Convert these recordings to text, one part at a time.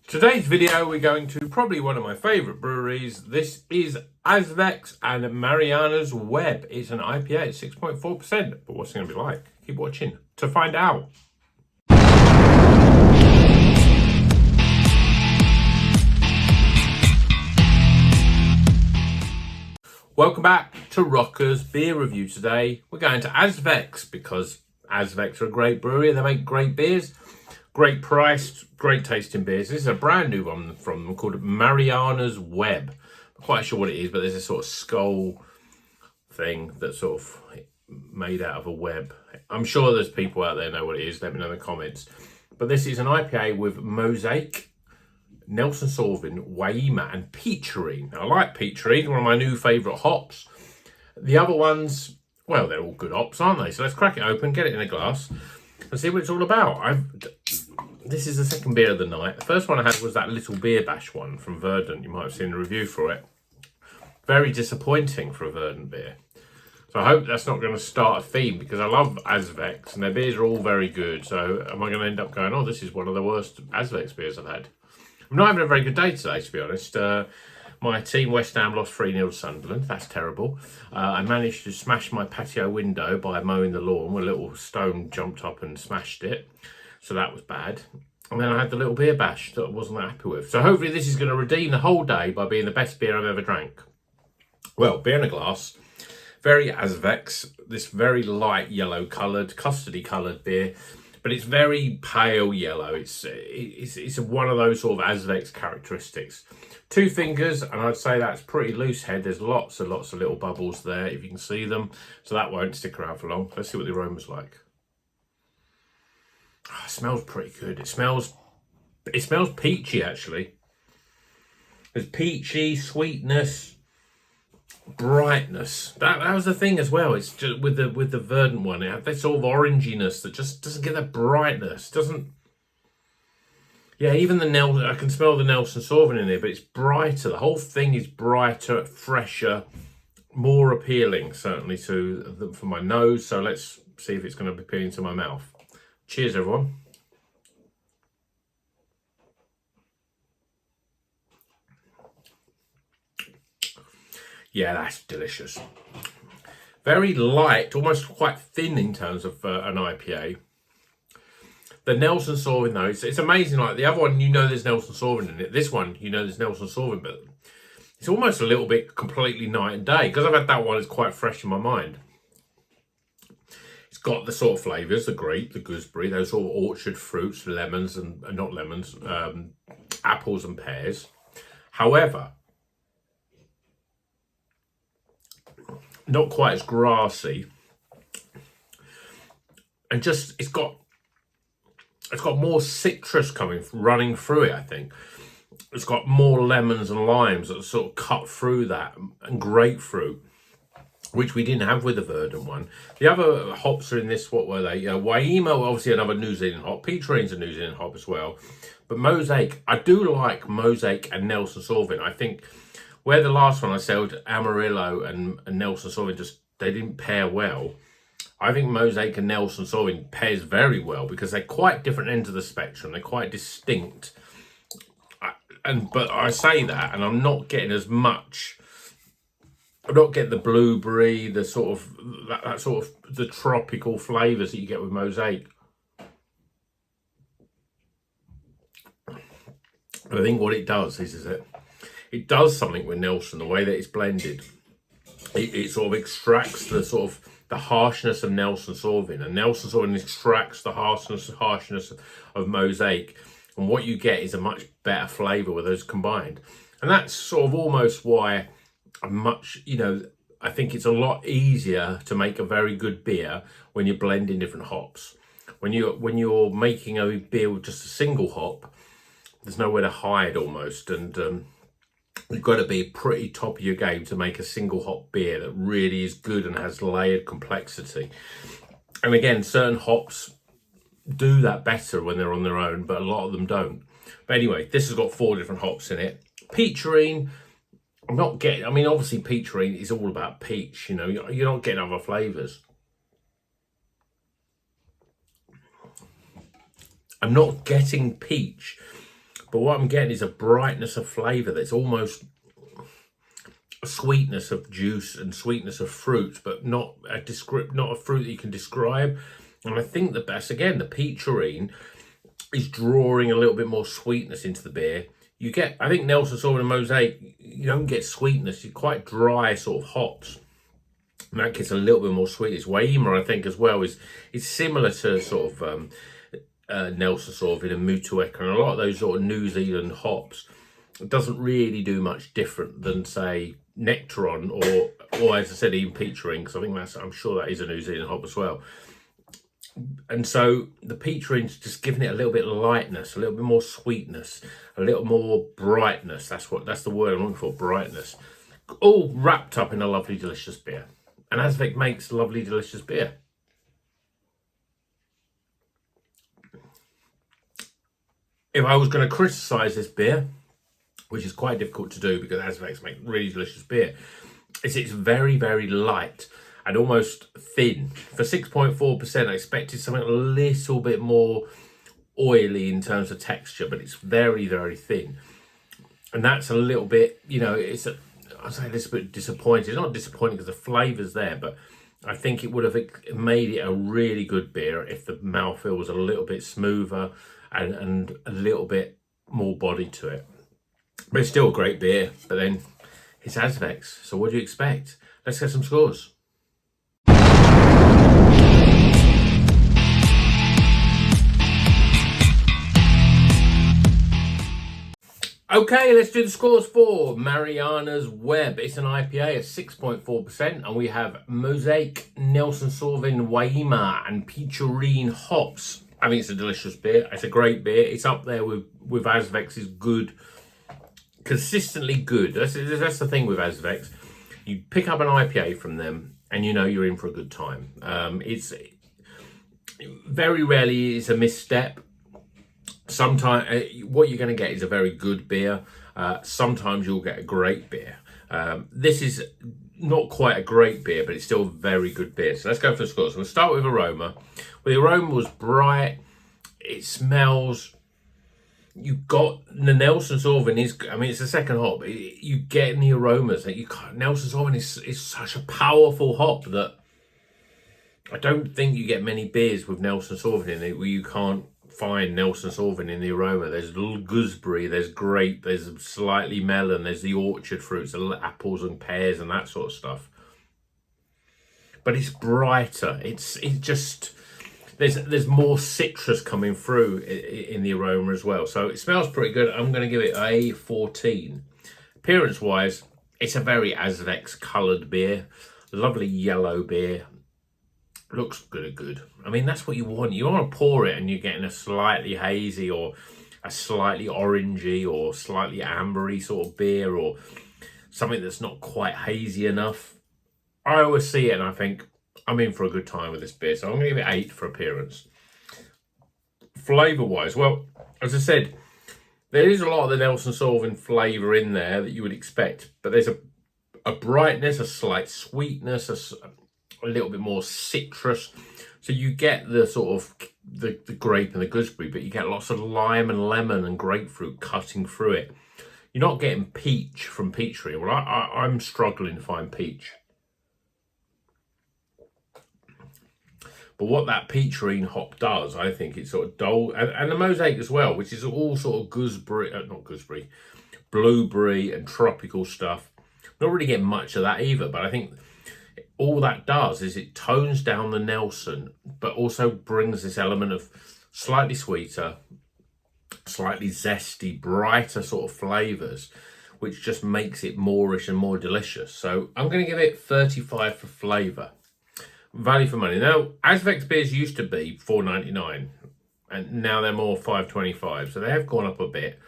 Today's video, we're going to probably one of my favourite breweries. This is Azvex and Mariana's Web. It's an IPA, 6.4%. But what's it going to be like? Keep watching to find out. Welcome back to Rocker's Beer Review. Today, we're going to Azvex because Azvex are a great brewery. They make great beers. Great priced, great tasting beers. This is a brand new one from them called Mariana's Web. I'm quite sure what it is, but there's a sort of skull thing that's sort of made out of a web. I'm sure there's people out there know what it is. Let me know in the comments. But this is an IPA with Mosaic, Nelson Sauvin, Waima, and Peacherine. Now, I like Peacherine, one of my new favourite hops. The other ones, well, they're all good hops, aren't they? So let's crack it open, get it in a glass, and see what it's all about. This is the second beer of the night. The first one I had was that little beer bash one from Verdant. You might have seen the review for it. Very disappointing for a Verdant beer. So I hope that's not going to start a theme, because I love Azvex and their beers are all very good. So am I going to end up going, oh, this is one of the worst Azvex beers I've had? I'm not having a very good day today, to be honest. My team, West Ham, lost 3-0 to Sunderland. That's terrible. I managed to smash my patio window by mowing the lawn, where a little stone jumped up and smashed it. So that was bad. And then I had the little beer bash that I wasn't that happy with. So hopefully this is going to redeem the whole day by being the best beer I've ever drank. Well, beer in a glass. Very Azvex. This very light yellow coloured, custardy coloured beer. But it's very pale yellow. It's one of those sort of Azvex characteristics. 2 fingers, and I'd say that's pretty loose head. There's lots and lots of little bubbles there, if you can see them. So that won't stick around for long. Let's see what the aroma's like. Oh, it smells pretty good. It smells peachy, actually. There's peachy, sweetness, brightness. That was the thing as well. It's just with the Verdant one, it had this sort of oranginess that just doesn't get that brightness. Yeah, even I can smell the Nelson Sauvin in there, but it's brighter. The whole thing is brighter, fresher, more appealing, certainly for my nose. So let's see if it's going to be appealing to my mouth. Cheers, everyone. Yeah, that's delicious. Very light, almost quite thin in terms of an IPA. The Nelson Sauvin, though, it's amazing. Like the other one, you know there's Nelson Sauvin in it. This one, you know there's Nelson Sauvin, but it's almost a little bit completely night and day. Because I've had that one, it's quite fresh in my mind. It's got the sort of flavours, the grape, the gooseberry, those sort of orchard fruits, lemons and not lemons, apples and pears. However, not quite as grassy, and just it's got more citrus running through it. I think it's got more lemons and limes that sort of cut through that, and grapefruit, which we didn't have with the Verdant one. The other hops are in this, what were they? Waima, obviously another New Zealand hop. Peacherine's a New Zealand hop as well. But Mosaic, I do like Mosaic and Nelson Sauvin. I think where the last one I sold, Amarillo and Nelson Sauvin, they didn't pair well. I think Mosaic and Nelson Sauvin pairs very well because they're quite different ends of the spectrum. They're quite distinct. But I say that, and I'm not getting as much. I'm not getting the blueberry, the sort of that sort of the tropical flavours that you get with Mosaic. But I think what it does is it does something with Nelson, the way that it's blended. It sort of extracts the sort of the harshness of Nelson Sauvin, and Nelson Sauvin extracts the harshness of Mosaic, and what you get is a much better flavour with those combined. And that's sort of almost why I think it's a lot easier to make a very good beer when you're blending different hops. When you're making a beer with just a single hop, there's nowhere to hide almost, and you've got to be pretty top of your game to make a single hop beer that really is good and has layered complexity. And again, certain hops do that better when they're on their own, but a lot of them don't. But anyway, this has got 4 different hops in it. Peacherine, obviously Peacherine is all about peach, you're not getting other flavours. I'm not getting peach, But what I'm getting is a brightness of flavour that's almost a sweetness of juice and sweetness of fruit, but not a fruit that you can describe. And I think that that's, again, the peacherine is drawing a little bit more sweetness into the beer. You get, I think Nelson Sauvin and Mosaic, you don't get sweetness. You're quite dry sort of hops. And that gets a little bit more sweetness. Waima, I think, as well, is similar to sort of Nelson Sauvin and Motueka and a lot of those sort of New Zealand hops. It doesn't really do much different than, say, Nectaron or as I said, even Peacherine, because I think I'm sure that is a New Zealand hop as well. And so the Peacherine's just giving it a little bit of lightness, a little bit more sweetness, a little more brightness. That's the word I'm looking for, brightness. All wrapped up in a lovely, delicious beer. And Azvex makes lovely, delicious beer. If I was going to criticise this beer, which is quite difficult to do because Azvex make really delicious beer, it's very, very light and almost thin. For 6.4%, I expected something a little bit more oily in terms of texture, but it's very, very thin. And that's a little bit, I'd say a little bit disappointing. It's not disappointing because the flavour's there, but I think it would have made it a really good beer if the mouthfeel was a little bit smoother and a little bit more body to it. But it's still a great beer, but then it's Azvex, so what do you expect? Let's get some scores. Okay, let's do the scores for Mariana's Web. It's an IPA at 6.4%, and we have Mosaic, Nelson Sauvin, Waima, and Peacherine hops. I think it's a delicious beer. It's a great beer. It's up there with Azvex's good, consistently good. That's the thing with Azvex. You pick up an IPA from them, and you know you're in for a good time. It's very rarely is a misstep. Sometimes what you're going to get is a very good beer. Sometimes you'll get a great beer. This is not quite a great beer, but it's still a very good beer. So let's go for the scores. So we'll start with aroma. Well, the aroma was bright. It smells. You've got the Nelson Sauvin it's the second hop. You get in the aromas that Nelson Sauvin is such a powerful hop that I don't think you get many beers with Nelson Sauvin in it where you can't find Nelson Sauvin in the aroma. There's a little gooseberry, there's grape, there's slightly melon, there's the orchard fruits, the apples and pears and that sort of stuff. But it's brighter. It's just there's more citrus coming through in the aroma as well. So it smells pretty good. I'm going to give it a 14. Appearance wise, it's a very Azvex coloured beer, lovely yellow beer. Looks good. I mean, that's what you want. You want to pour it and you're getting a slightly hazy or a slightly orangey or slightly ambery sort of beer or something that's not quite hazy enough. I always see it and I think I'm in for a good time with this beer. So I'm going to give it 8 for appearance. Flavour-wise, well, as I said, there is a lot of the Nelson Sauvin flavour in there that you would expect. But there's a brightness, a slight sweetness, a little bit more citrus. So you get the sort of the grape and the gooseberry, but you get lots of lime and lemon and grapefruit cutting through it. You're not getting peach from Peacherine. Well, I'm struggling to find peach. But what that Peacherine hop does, I think it's sort of dull, and the Mosaic as well, which is all sort of blueberry and tropical stuff. Not really getting much of that either, but I think all that does is it tones down the Nelson, but also brings this element of slightly sweeter, slightly zesty, brighter sort of flavours, which just makes it moreish and more delicious. So I'm going to give it 35 for flavour. Value for money. Now, Azvex beers used to be $4.99, and now they're more $5.25. So they have gone up a bit,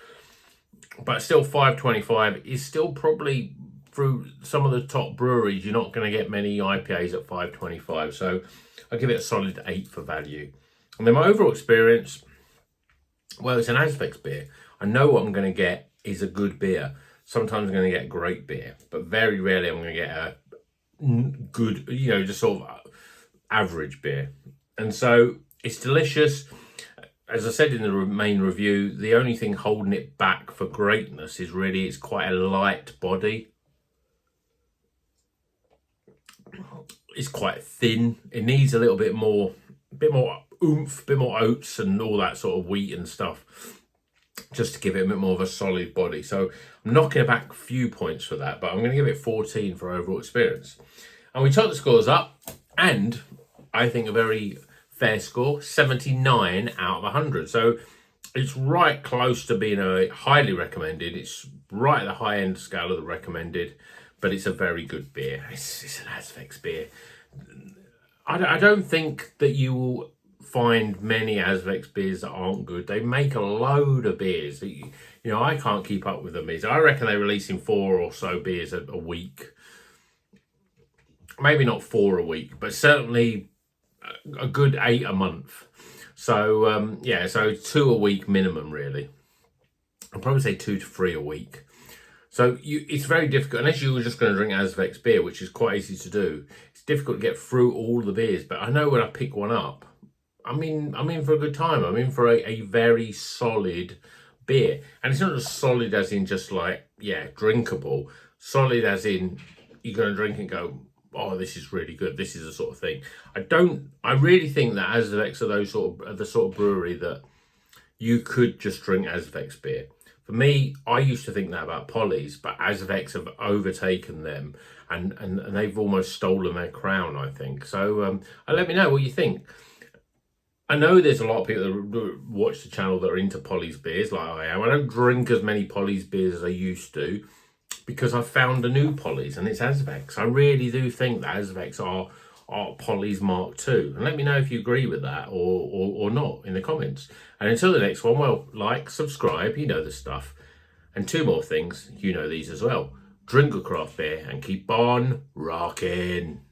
but still $5.25 is still probably, through some of the top breweries, you're not going to get many IPAs at $5.25. So I'll give it a solid 8 for value. And then my overall experience, well, it's an Azvex beer. I know what I'm going to get is a good beer. Sometimes I'm going to get a great beer, but very rarely I'm going to get a good, just sort of average beer. And so it's delicious. as I said in the main review, the only thing holding it back for greatness is really it's quite a light body. It's quite thin. It needs a little bit more oomph, a bit more oats and all that sort of wheat and stuff, just to give it a bit more of a solid body. So I'm knocking it back a few points for that, but I'm going to give it 14 for overall experience. And we took the scores up, and I think a very fair score, 79 out of 100. So it's right close to being a highly recommended. It's right at the high end scale of the recommended, but it's a very good beer. It's an Azvex beer. I don't think that you will find many Azvex beers that aren't good. They make a load of beers. I can't keep up with them. I reckon they're releasing 4 or so beers a week. Maybe not 4 a week, but certainly a good 8 a month. So so 2 a week minimum, really. I'd probably say 2 to 3 a week. So it's very difficult, unless you were just going to drink Azvex beer, which is quite easy to do. It's difficult to get through all the beers, but I know when I pick one up, I'm in for a good time. I'm in for a very solid beer. And it's not just solid as in just like, drinkable. Solid as in you're going to drink and go, oh, this is really good. This is the sort of thing. I really think that Azvex are the sort of brewery that you could just drink Azvex beer. For me, I used to think that about Polly's, but Azvex have overtaken them and they've almost stolen their crown, I think. So let me know what you think. I know there's a lot of people that watch the channel that are into Polly's beers like I am. I don't drink as many Polly's beers as I used to because I've found a new Polly's and it's Azvex. I really do think that Azvex are Polly's Mark II. And let me know if you agree with that or not in the comments. And until the next one, well, like, subscribe, you know the stuff. And 2 more things, you know these as well. Drink a craft beer and keep on rocking.